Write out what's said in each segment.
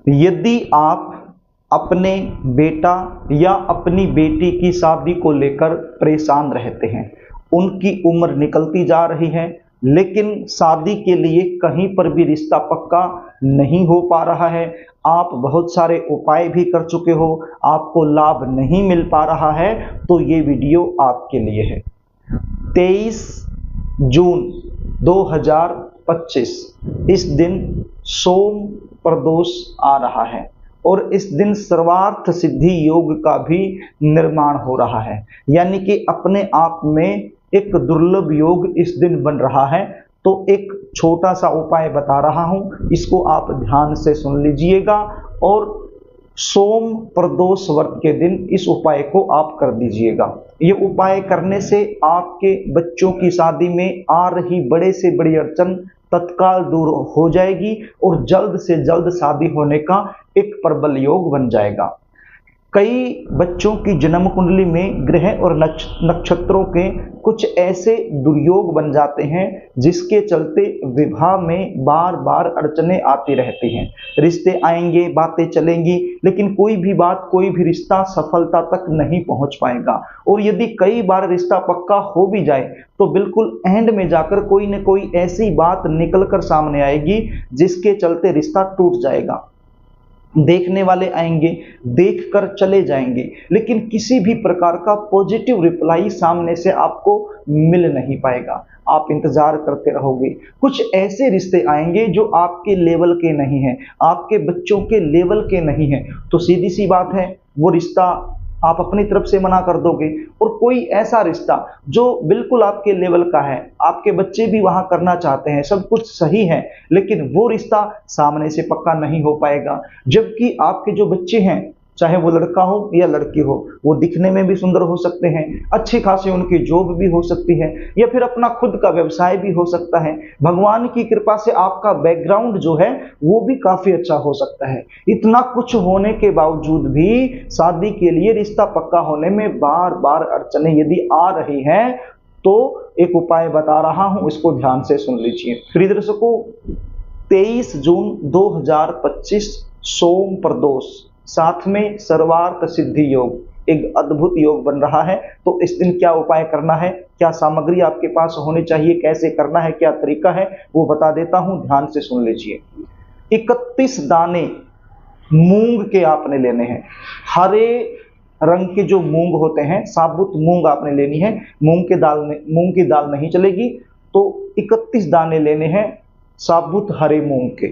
यदि आप अपने बेटा या अपनी बेटी की शादी को लेकर परेशान रहते हैं, उनकी उम्र निकलती जा रही है लेकिन शादी के लिए कहीं पर भी रिश्ता पक्का नहीं हो पा रहा है, आप बहुत सारे उपाय भी कर चुके हो, आपको लाभ नहीं मिल पा रहा है, तो ये वीडियो आपके लिए है। 23 जून 2025 इस दिन सोम प्रदोष आ रहा है और इस दिन सर्वार्थ सिद्धि योग का भी निर्माण हो रहा है, यानी कि अपने आप में एक दुर्लभ योग इस दिन बन रहा है। तो एक छोटा सा उपाय बता रहा हूं, इसको आप ध्यान से सुन लीजिएगा और सोम प्रदोष व्रत के दिन इस उपाय को आप कर दीजिएगा। ये उपाय करने से आपके बच्चों की शादी में आ रही बड़े से बड़ी अड़चन तत्काल दूर हो जाएगी और जल्द से जल्द शादी होने का एक प्रबल योग बन जाएगा। कई बच्चों की जन्म कुंडली में ग्रह और नक्षत्रों के कुछ ऐसे दुर्योग बन जाते हैं जिसके चलते विवाह में बार बार अड़चनें आती रहती हैं। रिश्ते आएंगे, बातें चलेंगी, लेकिन कोई भी बात, कोई भी रिश्ता सफलता तक नहीं पहुंच पाएगा। और यदि कई बार रिश्ता पक्का हो भी जाए तो बिल्कुल एंड में जाकर कोई न कोई ऐसी बात निकल कर सामने आएगी जिसके चलते रिश्ता टूट जाएगा। देखने वाले आएंगे, देखकर चले जाएंगे, लेकिन किसी भी प्रकार का पॉजिटिव रिप्लाई सामने से आपको मिल नहीं पाएगा। आप इंतजार करते रहोगे। कुछ ऐसे रिश्ते आएंगे जो आपके लेवल के नहीं हैं, आपके बच्चों के लेवल के नहीं हैं, तो सीधी सी बात है वो रिश्ता आप अपनी तरफ से मना कर दोगे। और कोई ऐसा रिश्ता जो बिल्कुल आपके लेवल का है, आपके बच्चे भी वहां करना चाहते हैं, सब कुछ सही है, लेकिन वो रिश्ता सामने से पक्का नहीं हो पाएगा। जबकि आपके जो बच्चे हैं, चाहे वो लड़का हो या लड़की हो, वो दिखने में भी सुंदर हो सकते हैं, अच्छी खासी उनकी जॉब भी हो सकती है, या फिर अपना खुद का व्यवसाय भी हो सकता है। भगवान की कृपा से आपका बैकग्राउंड जो है वो भी काफी अच्छा हो सकता है। इतना कुछ होने के बावजूद भी शादी के लिए रिश्ता पक्का होने में बार बार अड़चनें यदि आ रही हैं तो एक उपाय बता रहा हूं, इसको ध्यान से सुन लीजिए। प्रिय दर्शकों, 23 जून 2025 सोम प्रदोष, साथ में सर्वार्थ सिद्धि योग, एक अद्भुत योग बन रहा है। तो इस दिन क्या उपाय करना है, क्या सामग्री आपके पास होनी चाहिए, कैसे करना है, क्या तरीका है, वो बता देता हूं, ध्यान से सुन लीजिए। 31 दाने मूंग के आपने लेने हैं। हरे रंग के जो मूंग होते हैं, साबुत मूंग आपने लेनी है। मूंग की दाल नहीं चलेगी। तो 31 दाने लेने हैं साबुत हरे मूंग के।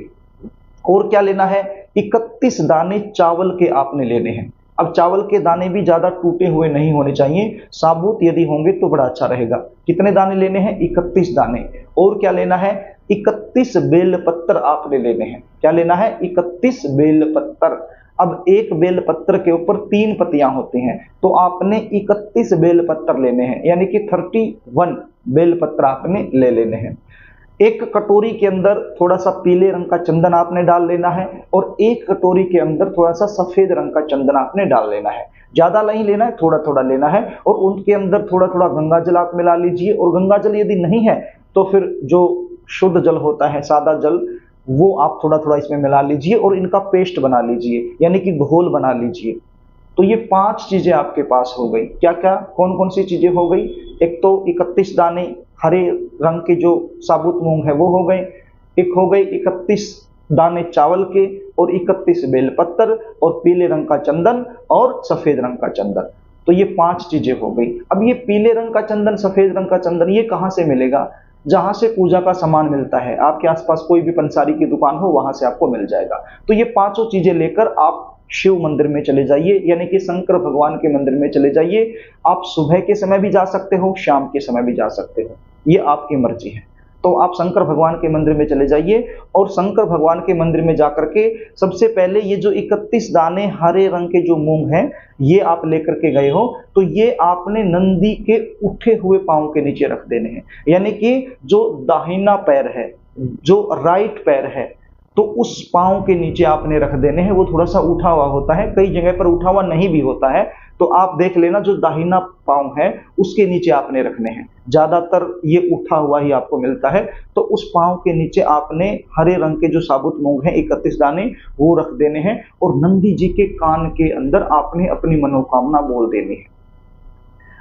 और क्या लेना है, 31 दाने चावल के आपने लेने हैं। अब चावल के दाने भी ज्यादा टूटे हुए नहीं होने चाहिए, साबुत यदि होंगे तो बड़ा अच्छा रहेगा। कितने दाने लेने हैं, 31 दाने। और क्या लेना है, 31 बेलपत्र आपने लेने हैं। क्या लेना है, 31 बेलपत्र। अब एक बेलपत्र के ऊपर 3 पत्तियां होती हैं, तो आपने 31 बेलपत्र लेने हैं, यानी कि 31 बेलपत्र आपने ले लेने हैं। एक कटोरी के अंदर थोड़ा सा पीले रंग का चंदन आपने डाल लेना है और एक कटोरी के अंदर थोड़ा सा सफेद रंग का चंदन आपने डाल लेना है। ज्यादा नहीं लेना है, थोड़ा थोड़ा लेना है। और उनके अंदर थोड़ा थोड़ा गंगा जल आप मिला लीजिए। और गंगा जल यदि नहीं है तो फिर जो शुद्ध जल होता है, सादा जल, वो आप थोड़ा थोड़ा इसमें मिला लीजिए और इनका पेस्ट बना लीजिए, यानी कि घोल बना लीजिए। तो ये 5 चीजें आपके पास हो गई। क्या क्या, कौन कौन सी चीजें हो गई, एक तो 31 दाने हरे रंग के जो साबुत मूंग है वो हो गए, एक हो गई 31 दाने चावल के और 31 बेलपत्र और पीले रंग का चंदन और सफेद रंग का चंदन। तो ये 5 चीजें हो गई। अब ये पीले रंग का चंदन, सफेद रंग का चंदन, ये कहां से मिलेगा, जहां से पूजा का सामान मिलता है। आपके आसपास कोई भी पंसारी की दुकान हो, वहां से आपको मिल जाएगा। तो ये 5 चीजें लेकर आप शिव मंदिर में चले जाइए, यानी कि शंकर भगवान के मंदिर में चले जाइए। आप सुबह के समय भी जा सकते हो, शाम के समय भी जा सकते हो, ये आपकी मर्जी है। तो आप शंकर भगवान के मंदिर में चले जाइए और शंकर भगवान के मंदिर में जाकर के सबसे पहले ये जो 31 दाने हरे रंग के जो मूंग हैं ये आप लेकर के गए हो, तो ये आपने नंदी के उठे हुए पांव के नीचे रख देने हैं। यानी कि जो दाहिना पैर है, जो राइट पैर है, तो उस पाँव के नीचे आपने रख देने हैं। वो थोड़ा सा उठा हुआ होता है, कई जगह पर उठा हुआ नहीं भी होता है, तो आप देख लेना जो दाहिना पाँव है उसके नीचे आपने रखने हैं। ज्यादातर ये उठा हुआ ही आपको मिलता है, तो उस पाँव के नीचे आपने हरे रंग के जो साबुत मूंग हैं 31 दाने वो रख देने हैं, और नंदी जी के कान के अंदर आपने अपनी मनोकामना बोल देनी है।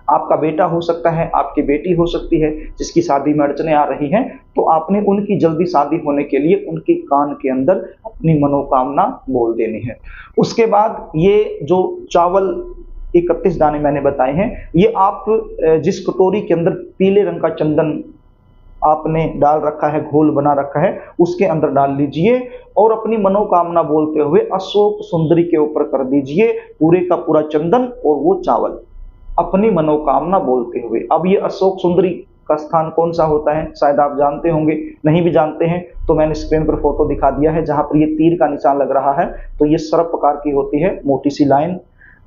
आपका बेटा हो सकता है, आपकी बेटी हो सकती है जिसकी शादी में अड़चने आ रही हैं, तो आपने उनकी जल्दी शादी होने के लिए उनके कान के अंदर अपनी मनोकामना बोल देनी है। उसके बाद ये जो चावल 31 दाने मैंने बताए हैं, ये आप जिस कटोरी के अंदर पीले रंग का चंदन आपने डाल रखा है, घोल बना रखा है, उसके अंदर डाल लीजिए और अपनी मनोकामना बोलते हुए अशोक सुंदरी के ऊपर कर दीजिए पूरे का पूरा चंदन और वो चावल, अपनी मनोकामना बोलते हुए। अब ये अशोक सुंदरी का स्थान कौन सा होता है शायद आप जानते होंगे, नहीं भी जानते हैं तो मैंने स्क्रीन पर फोटो दिखा दिया है, जहां पर ये तीर का निशान लग रहा है तो ये सर्प प्रकार की होती है मोटी सी लाइन,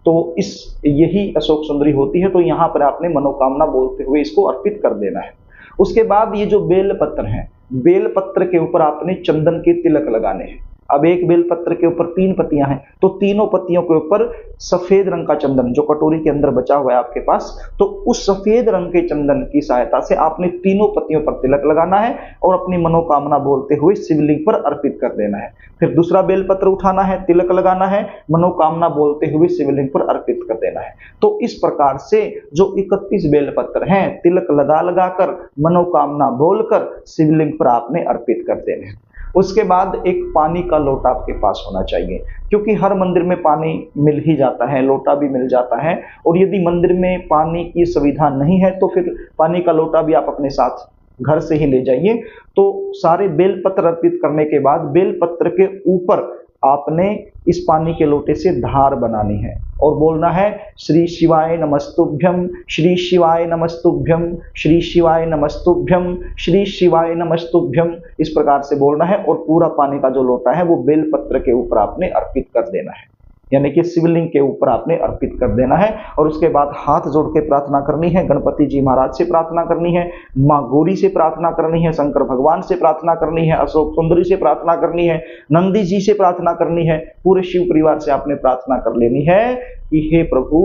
तो यही अशोक सुंदरी होती है। तो यहाँ पर आपने मनोकामना बोलते हुए इसको अर्पित कर देना है। उसके बाद ये जो बेल पत्र है, बेल पत्र के ऊपर आपने चंदन के तिलक लगाने हैं। अब एक बेल पत्र के ऊपर 3 पत्तियां हैं, तो तीनों पत्तियों के ऊपर सफेद रंग का चंदन जो कटोरी के अंदर बचा हुआ है आपके पास, तो उस सफेद रंग के चंदन की सहायता से आपने तीनों पत्तियों पर तिलक लगाना है और अपनी मनोकामना बोलते हुए शिवलिंग पर अर्पित कर देना है। फिर दूसरा बेल पत्र उठाना है, तिलक लगाना है, मनोकामना बोलते हुए शिवलिंग पर अर्पित कर देना है। तो इस प्रकार से जो 31 बेल पत्र हैं, तिलक लगा लगाकर मनोकामना बोलकर शिवलिंग पर आपने अर्पित कर देने हैं। उसके बाद एक पानी का लोटा आपके पास होना चाहिए, क्योंकि हर मंदिर में पानी मिल ही जाता है, लोटा भी मिल जाता है, और यदि मंदिर में पानी की सुविधा नहीं है तो फिर पानी का लोटा भी आप अपने साथ घर से ही ले जाइए। तो सारे बेलपत्र अर्पित करने के बाद बेलपत्र के ऊपर आपने इस पानी के लोटे से धार बनानी है और बोलना है श्री शिवाय नमस्तुभ्यम, श्री शिवाय नमस्तुभ्यम, श्री शिवाय नमस्तुभ्यम, श्री शिवाय नमस्तुभ्यम, इस प्रकार से बोलना है और पूरा पानी का जो लोटा है वो बेलपत्र के ऊपर आपने अर्पित कर देना है, यानी कि शिवलिंग के ऊपर आपने अर्पित कर देना है। और उसके बाद हाथ जोड़ के प्रार्थना करनी है, गणपति जी महाराज से प्रार्थना करनी है, माँ गौरी से प्रार्थना करनी है, शंकर भगवान से प्रार्थना करनी है, अशोक सुंदरी से प्रार्थना करनी है, नंदी जी से प्रार्थना करनी है, पूरे शिव परिवार से आपने प्रार्थना कर लेनी है कि हे प्रभु,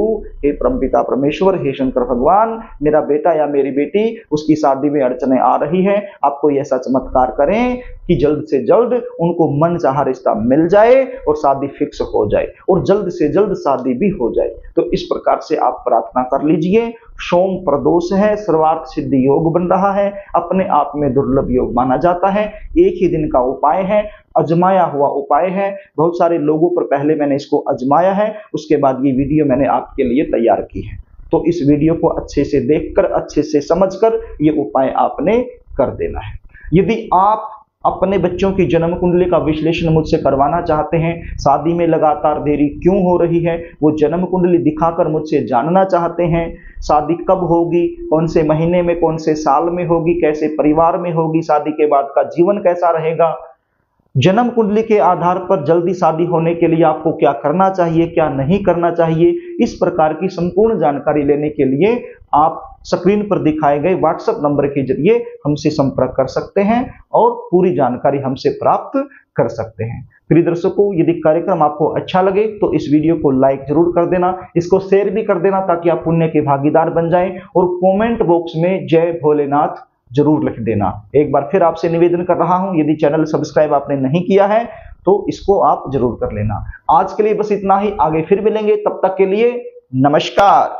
हे परमपिता परमेश्वर, हे शंकर भगवान, मेरा बेटा या मेरी बेटी उसकी शादी में अड़चने आ रही है, आप कोई ऐसा चमत्कार करें कि जल्द से जल्द उनको मन चाहा रिश्ता मिल जाए और शादी फिक्स हो जाए और जल्द से जल्द शादी भी हो जाए। तो इस प्रकार से आप प्रार्थना कर लीजिए। सोम प्रदोष है, सर्वार्थ सिद्धि योग बन रहा है, अपने आप में दुर्लभ योग माना जाता है, एक ही दिन का उपाय है, अजमाया हुआ उपाय है, बहुत सारे लोगों पर पहले मैंने इसको अजमाया है, उसके बाद ये वीडियो मैंने आपके लिए तैयार की है। तो इस वीडियो को अच्छे से देखकर, अच्छे से समझकर ये उपाय आपने कर देना है। यदि आप अपने बच्चों की जन्म कुंडली का विश्लेषण मुझसे करवाना चाहते हैं, शादी में लगातार देरी क्यों हो रही है वो जन्म कुंडली दिखाकर मुझसे जानना चाहते हैं, शादी कब होगी, कौन से महीने में, कौन से साल में होगी, कैसे परिवार में होगी, शादी के बाद का जीवन कैसा रहेगा, जन्म कुंडली के आधार पर जल्दी शादी होने के लिए आपको क्या करना चाहिए, क्या नहीं करना चाहिए, इस प्रकार की संपूर्ण जानकारी लेने के लिए आप स्क्रीन पर दिखाए गए व्हाट्सएप नंबर के जरिए हमसे संपर्क कर सकते हैं और पूरी जानकारी हमसे प्राप्त कर सकते हैं। प्रिय दर्शकों, यदि कार्यक्रम आपको अच्छा लगे तो इस वीडियो को लाइक जरूर कर देना, इसको शेयर भी कर देना ताकि आप पुण्य के भागीदार बन जाएं, और कमेंट बॉक्स में जय भोलेनाथ जरूर लिख देना। एक बार फिर आपसे निवेदन कर रहा हूं, यदि चैनल सब्सक्राइब आपने नहीं किया है तो इसको आप जरूर कर लेना। आज के लिए बस इतना ही, आगे फिर मिलेंगे, तब तक के लिए नमस्कार।